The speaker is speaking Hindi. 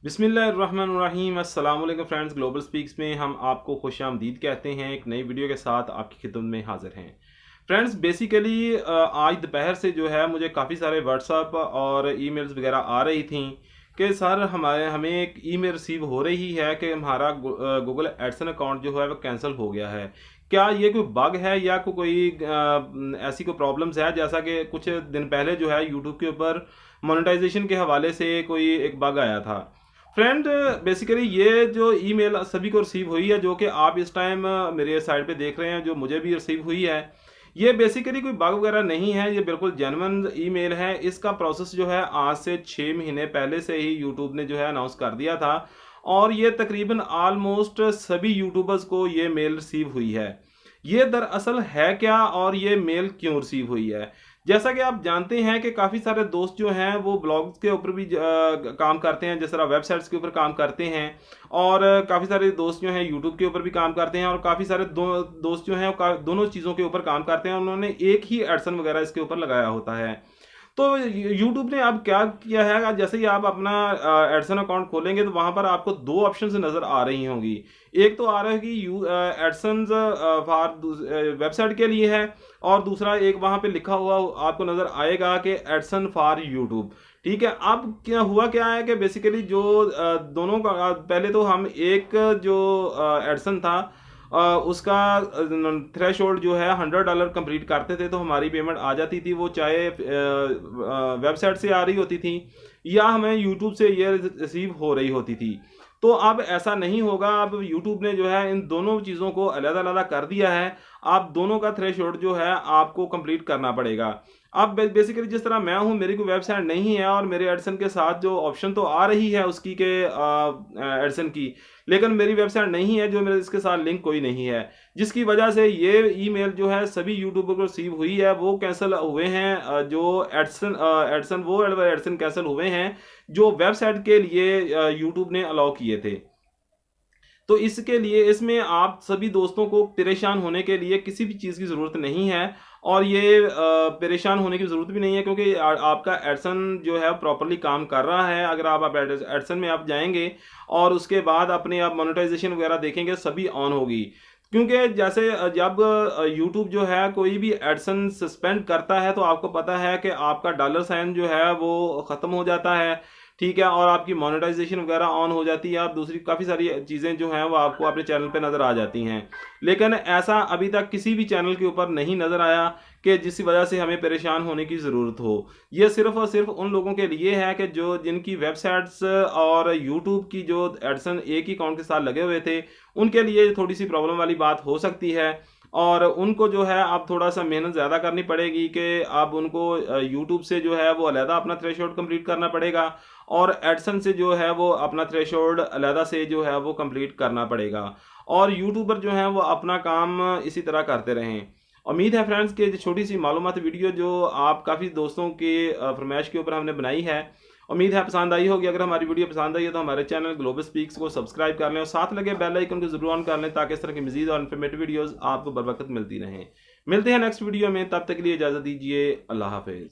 बिस्मिल्लाहिर्रहमानिर्रहीम। अस्सलाम वालेकुम फ्रेंड्स, ग्लोबल स्पीक्स में हम आपको खुशामदीद कहते हैं। एक नई वीडियो के साथ आपकी खिदमत में हाजिर हैं। फ्रेंड्स बेसिकली आज दोपहर से जो है मुझे काफ़ी सारे व्हाट्सअप और ईमेल्स वगैरह आ रही थी कि सर हमें एक ईमेल रिसीव हो रही है कि हमारा गूगल एडसन अकाउंट जो है वो कैंसिल हो गया है। क्या ये कोई बग है या कोई ऐसी कोई प्रॉब्लम्स है, जैसा कि कुछ दिन पहले जो है यूट्यूब के ऊपर मोनेटाइजेशन के हवाले से कोई एक बग आया था। फ्रेंड बेसिकली ये जो ईमेल सभी को रिसीव हुई है, जो कि आप इस टाइम मेरे साइड पे देख रहे हैं, जो मुझे भी रिसीव हुई है, ये बेसिकली कोई बग वगैरह नहीं है। ये बिल्कुल जेन्युइन ईमेल है। इसका प्रोसेस जो है आज से 6 महीने पहले से ही यूट्यूब ने जो है अनाउंस कर दिया था और ये तकरीबन ऑलमोस्ट सभी यूट्यूबर्स को ये मेल रिसीव हुई है। ये दरअसल है क्या और ये मेल क्यों रिसीव हुई है? जैसा कि आप जानते हैं कि काफ़ी सारे दोस्त जो हैं वो ब्लॉग्स के ऊपर भी काम करते हैं, जिस तरह वेबसाइट्स के ऊपर काम करते हैं, और काफ़ी सारे दोस्त जो हैं यूट्यूब के ऊपर भी काम करते हैं, और काफ़ी सारे दोस्त जो हैं दोनों चीज़ों के ऊपर काम करते हैं। उन्होंने एक ही एडसन वगैरह इसके ऊपर लगाया होता है। तो यूट्यूब ने अब क्या किया है, जैसे ही आप अपना एडसन अकाउंट खोलेंगे तो वहां पर आपको दो ऑप्शंस नजर आ रही होंगी। एक तो आ रहा है कि एडसन फॉर वेबसाइट के लिए है, और दूसरा एक वहां पे लिखा हुआ आपको नजर आएगा कि एडसन फॉर यूट्यूब। ठीक है, अब क्या है कि बेसिकली जो दोनों का पहले तो हम एक जो एडसन था उसका थ्रेशोल्ड जो है $100 कंप्लीट करते थे तो हमारी पेमेंट आ जाती थी, वो चाहे वेबसाइट से आ रही होती थी या हमें यूट्यूब से ये रिसीव हो रही होती थी। तो अब ऐसा नहीं होगा। अब यूट्यूब ने जो है इन दोनों चीज़ों को अलग-अलग कर दिया है। आप दोनों का थ्रेशोल्ड जो है आपको कंप्लीट करना पड़ेगा। अब बेसिकली जिस तरह मैं हूं, मेरी कोई वेबसाइट नहीं है और मेरे एडसन के साथ जो ऑप्शन तो आ रही है उसकी के एडसन की, लेकिन मेरी वेबसाइट नहीं है, जो मेरे इसके साथ लिंक कोई नहीं है, जिसकी वजह से ये ईमेल जो है सभी यूट्यूबर को रिसीव हुई है। वो कैंसिल हुए हैं, जो एडसन एडसन वो एडसन कैंसिल हुए हैं जो वेबसाइट के लिए यूट्यूब ने अलाउ किए थे। तो इसके लिए इसमें आप सभी दोस्तों को परेशान होने के लिए किसी भी चीज़ की ज़रूरत नहीं है, और ये परेशान होने की ज़रूरत भी नहीं है, क्योंकि आपका एडसन जो है प्रॉपरली काम कर रहा है। अगर आप एडसन में आप जाएंगे और उसके बाद अपने आप मोनेटाइजेशन वगैरह देखेंगे, सभी ऑन होगी। क्योंकि जैसे जब यूट्यूब जो है कोई भी एडसन सस्पेंड करता है तो आपको पता है कि आपका डॉलर साइन जो है वो ख़त्म हो जाता है। ठीक है, और आपकी मोनेटाइजेशन वगैरह ऑन हो जाती है, और दूसरी काफ़ी सारी चीज़ें जो हैं वो आपको अपने चैनल पे नज़र आ जाती हैं। लेकिन ऐसा अभी तक किसी भी चैनल के ऊपर नहीं नज़र आया कि जिसकी वजह से हमें परेशान होने की ज़रूरत हो। ये सिर्फ और सिर्फ उन लोगों के लिए है कि जो जिनकी वेबसाइट्स और यूट्यूब की जो एडसन एक ही अकाउंट के साथ लगे हुए थे, उनके लिए थोड़ी सी प्रॉब्लम वाली बात हो सकती है, और उनको जो है अब थोड़ा सा मेहनत ज़्यादा करनी पड़ेगी कि अब उनको यूट्यूब से जो है वो अलहदा अपना थ्रेशोल्ड कंप्लीट करना पड़ेगा, और एडसन से जो है वो अपना थ्रेशोल्ड अलहदा से जो है वो कंप्लीट करना पड़ेगा, और यूट्यूबर जो है वो अपना काम इसी तरह करते रहें। उम्मीद है फ्रेंड्स कि छोटी सी मालूमात वीडियो जो आप काफ़ी दोस्तों के फरमाइश के ऊपर हमने बनाई है, उम्मीद है पसंद आई होगी। अगर हमारी वीडियो पसंद आई है तो हमारे चैनल ग्लोबल स्पीक्स को सब्सक्राइब कर लें और साथ लगे बेल आइकन को जरूर ऑन कर लें, ताकि इस तरह की मजीद और इन्फॉर्मेटिव वीडियोस आपको बर वक्त मिलती रहें। मिलते हैं नेक्स्ट वीडियो में, तब तक के लिए इजाज़त दीजिए। अल्लाह हाफिज़।